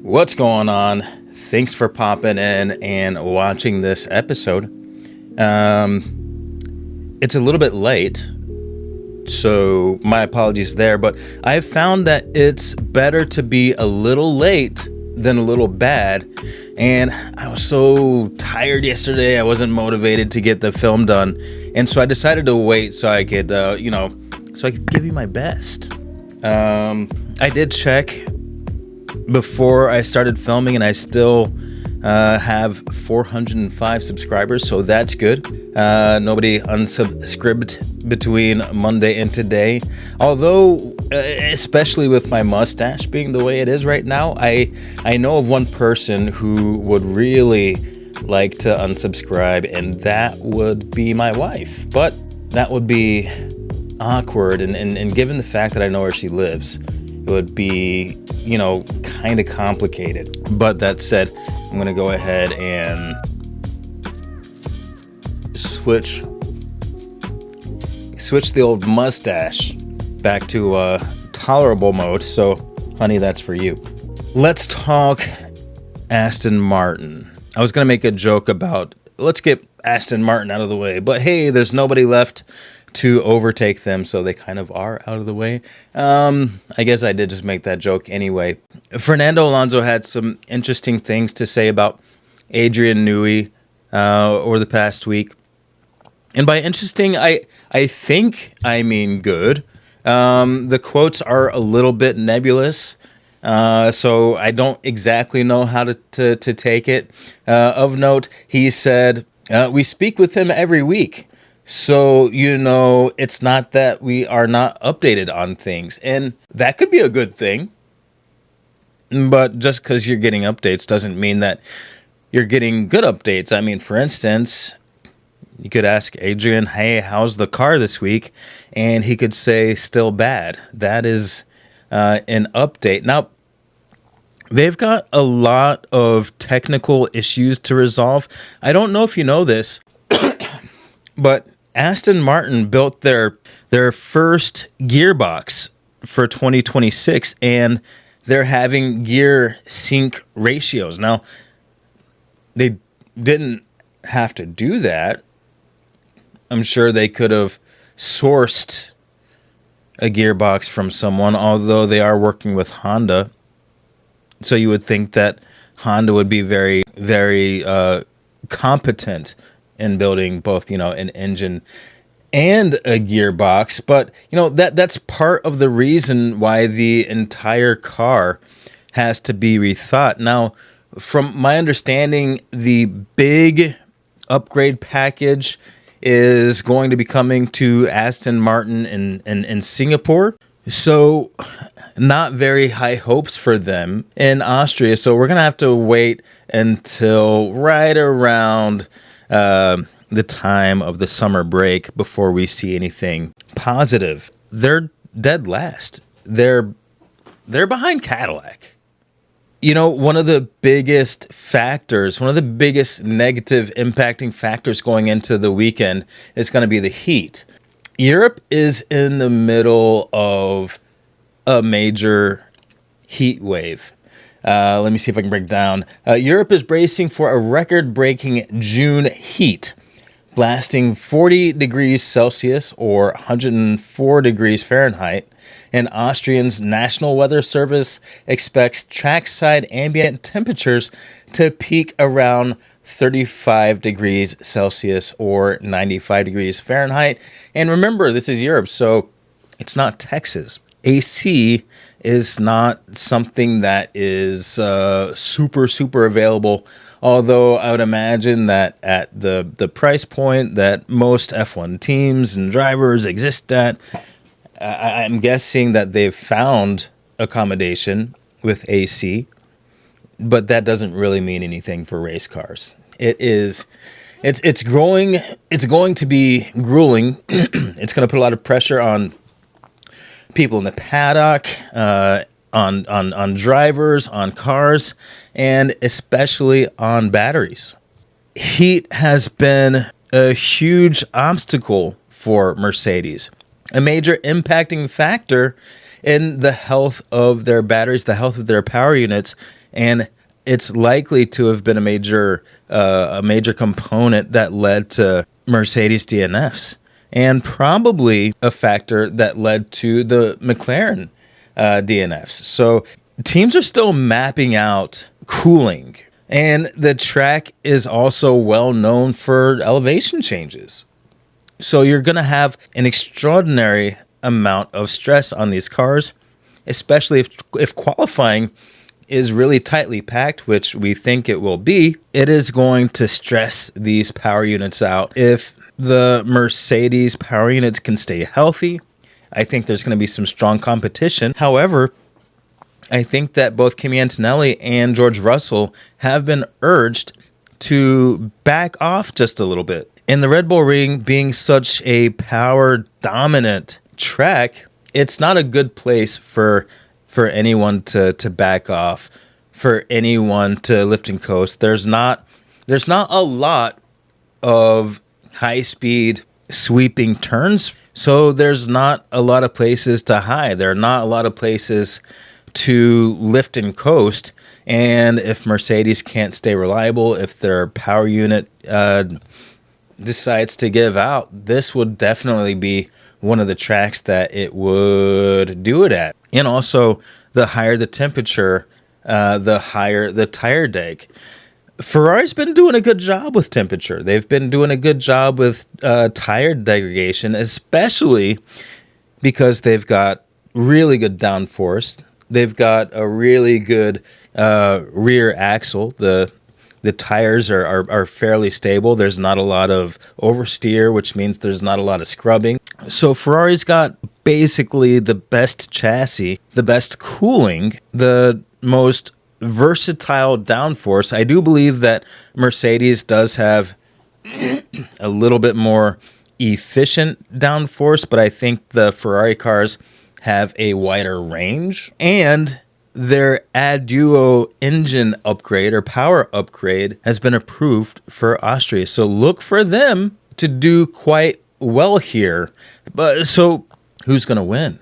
What's going on? Thanks for popping in and watching this episode. It's a little bit late, so my apologies there, but I've found that it's better to be a little late than a little bad. And I was so tired yesterday, I wasn't motivated to get the film done. And so I decided to wait so I could, so I could give you my best. I did check before I started filming, and I still have 405 subscribers, so that's good. Nobody unsubscribed between Monday and today. Although, especially with my mustache being the way it is right now, I know of one person who would really like to unsubscribe, and that would be my wife. But that would be awkward, and given the fact that I know where she lives, it would be, kind of complicated. But that said, I'm going to go ahead and switch the old mustache back to tolerable mode. So, honey, that's for you. Let's talk Aston Martin. I was going to make a joke about, let's get Aston Martin out of the way. But hey, there's nobody left to overtake them, so they kind of are out of the way. I guess I did just make that joke anyway. Fernando Alonso had some interesting things to say about Adrian Newey over the past week. And by interesting, I think I mean good. The quotes are a little bit nebulous, so I don't exactly know how to take it. Of note, he said, we speak with him every week. So, it's not that we are not updated on things. And that could be a good thing. But just because you're getting updates doesn't mean that you're getting good updates. I mean, for instance, you could ask Adrian, hey, how's the car this week? And he could say, still bad. That is an update. Now, they've got a lot of technical issues to resolve. I don't know if you know this, but Aston Martin built their first gearbox for 2026, and they're having gear sync ratios. Now, they didn't have to do that. I'm sure they could have sourced a gearbox from someone, although they are working with Honda. So you would think that Honda would be very, very competent in building both, an engine and a gearbox. But, that's part of the reason why the entire car has to be rethought. Now, from my understanding, the big upgrade package is going to be coming to Aston Martin in Singapore. So not very high hopes for them in Austria. So we're going to have to wait until right around the time of the summer break before we see anything positive. They're dead last. They're behind Cadillac. One of the biggest factors, one of the biggest negative impacting factors going into the weekend is going to be the heat. Europe is in the middle of a major heat wave. Let me see if I can break down. Europe is bracing for a record-breaking June heat, blasting 40 degrees Celsius or 104 degrees Fahrenheit. And Austria's National Weather Service expects trackside ambient temperatures to peak around 35 degrees Celsius or 95 degrees Fahrenheit. And remember, this is Europe, so it's not Texas. AC is not something that is super available, although I would imagine that at the price point that most F1 teams and drivers exist at, I'm guessing that they've found accommodation with AC, but that doesn't really mean anything for race cars. It's going to be grueling. It's going to put a lot of pressure on people in the paddock, on drivers, on cars, and especially on batteries. Heat has been a huge obstacle for Mercedes, a major impacting factor in the health of their batteries, the health of their power units, and it's likely to have been a major component that led to Mercedes DNFs, and probably a factor that led to the McLaren DNFs. So teams are still mapping out cooling, and the track is also well known for elevation changes. So you're going to have an extraordinary amount of stress on these cars, especially if qualifying is really tightly packed, which we think it will be. It is going to stress these power units out. If the Mercedes power units can stay healthy, I think there's going to be some strong competition. However, I think that both Kimi Antonelli and George Russell have been urged to back off just a little bit. In the Red Bull Ring being such a power-dominant track, it's not a good place for anyone to back off, for anyone to lift and coast. There's not a lot of high-speed sweeping turns, so there's not a lot of places to hide. There are not a lot of places to lift and coast. And if Mercedes can't stay reliable, if their power unit decides to give out, this would definitely be one of the tracks that it would do it at. And also, the higher the temperature, the higher the tire deg. Ferrari's been doing a good job with temperature. They've been doing a good job with tire degradation, especially because they've got really good downforce. They've got a really good rear axle. The tires are fairly stable. There's not a lot of oversteer, which means there's not a lot of scrubbing. So Ferrari's got basically the best chassis, the best cooling, the most versatile downforce. I do believe that Mercedes does have a little bit more efficient downforce, but I think the Ferrari cars have a wider range, and their Adduo engine upgrade or power upgrade has been approved for Austria. So look for them to do quite well here. But so who's going to win?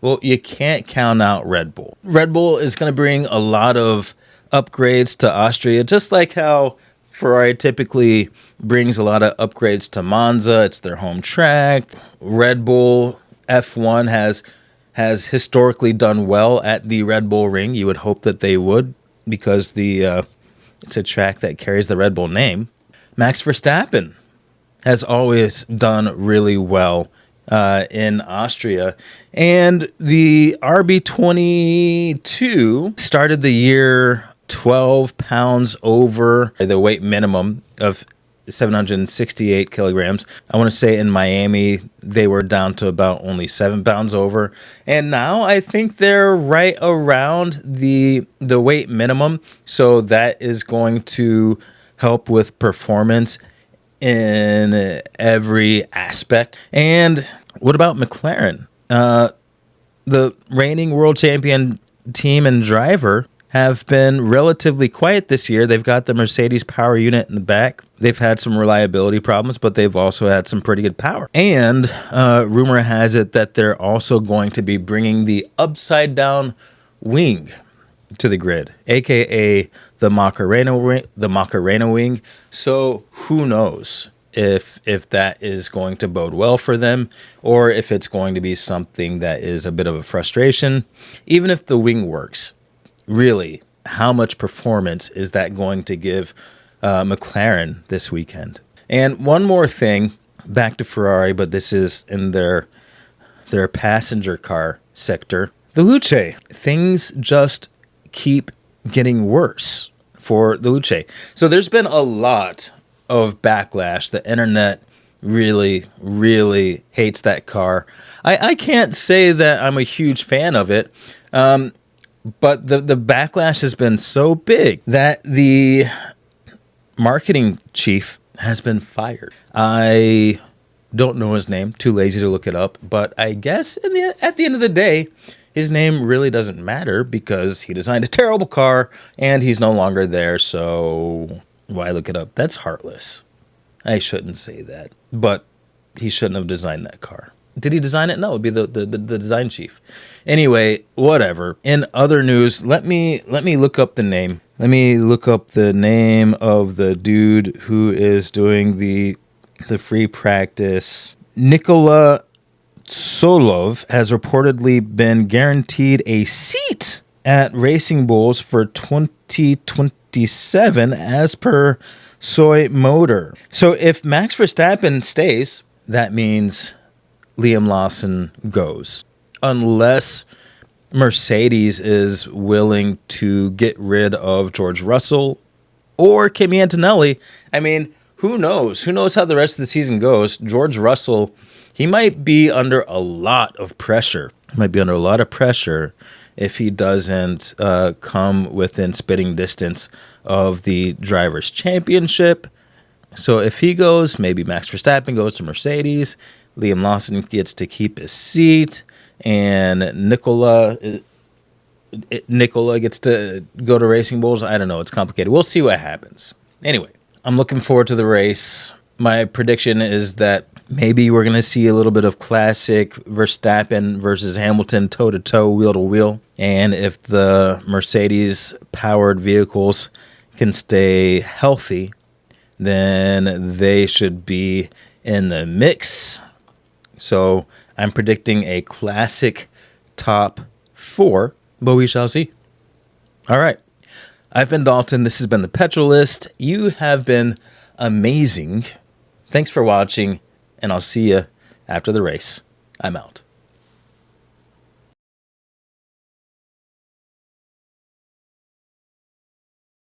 Well, you can't count out Red Bull. Red Bull is going to bring a lot of upgrades to Austria, just like how Ferrari typically brings a lot of upgrades to Monza. It's their home track. Red Bull F1 has historically done well at the Red Bull Ring. You would hope that they would, because it's a track that carries the Red Bull name. Max Verstappen has always done really well in Austria. And the RB22 started the year 12 pounds over the weight minimum of 768 kilograms. I want to say in Miami, they were down to about only 7 pounds over. And now I think they're right around the weight minimum. So that is going to help with performance in every aspect. And what about McLaren? The reigning world champion team and driver have been relatively quiet this year. They've got the Mercedes power unit in the back. They've had some reliability problems, but they've also had some pretty good power. And rumor has it that they're also going to be bringing the upside down wing to the grid, aka the Macarena wing. So who knows if that is going to bode well for them, or if it's going to be something that is a bit of a frustration. Even if the wing works, really, how much performance is that going to give McLaren this weekend? And one more thing, back to Ferrari, but this is in their passenger car sector. The Luce, things just keep getting worse for the Luce. So there's been a lot of backlash. The internet really, really hates that car. I can't say that I'm a huge fan of it, but the backlash has been so big that the marketing chief has been fired. I don't know his name, too lazy to look it up, but I guess at the end of the day, his name really doesn't matter because he designed a terrible car and he's no longer there, so why look it up? That's heartless. I shouldn't say that, but he shouldn't have designed that car. Did he design it? No, it'd be the design chief. Anyway, whatever. In other news, let me look up the name. Let me look up the name of the dude who is doing the free practice. Nikola Solov has reportedly been guaranteed a seat at Racing Bulls for 2027 as per Soy Motor. So if Max Verstappen stays, that means Liam Lawson goes. Unless Mercedes is willing to get rid of George Russell or Kimi Antonelli. I mean, who knows? Who knows how the rest of the season goes? George Russell, he might be under a lot of pressure. If he doesn't come within spitting distance of the Drivers' Championship. So if he goes, maybe Max Verstappen goes to Mercedes. Liam Lawson gets to keep his seat. And Nikola gets to go to Racing Bulls. I don't know. It's complicated. We'll see what happens. Anyway, I'm looking forward to the race. My prediction is that maybe we're going to see a little bit of classic Verstappen versus Hamilton toe-to-toe, wheel-to-wheel. And if the Mercedes-powered vehicles can stay healthy, then they should be in the mix. So I'm predicting a classic top 4, but we shall see. All right. I've been Dalton. This has been the Petrol List. You have been amazing. Thanks for watching, and I'll see you after the race. I'm out.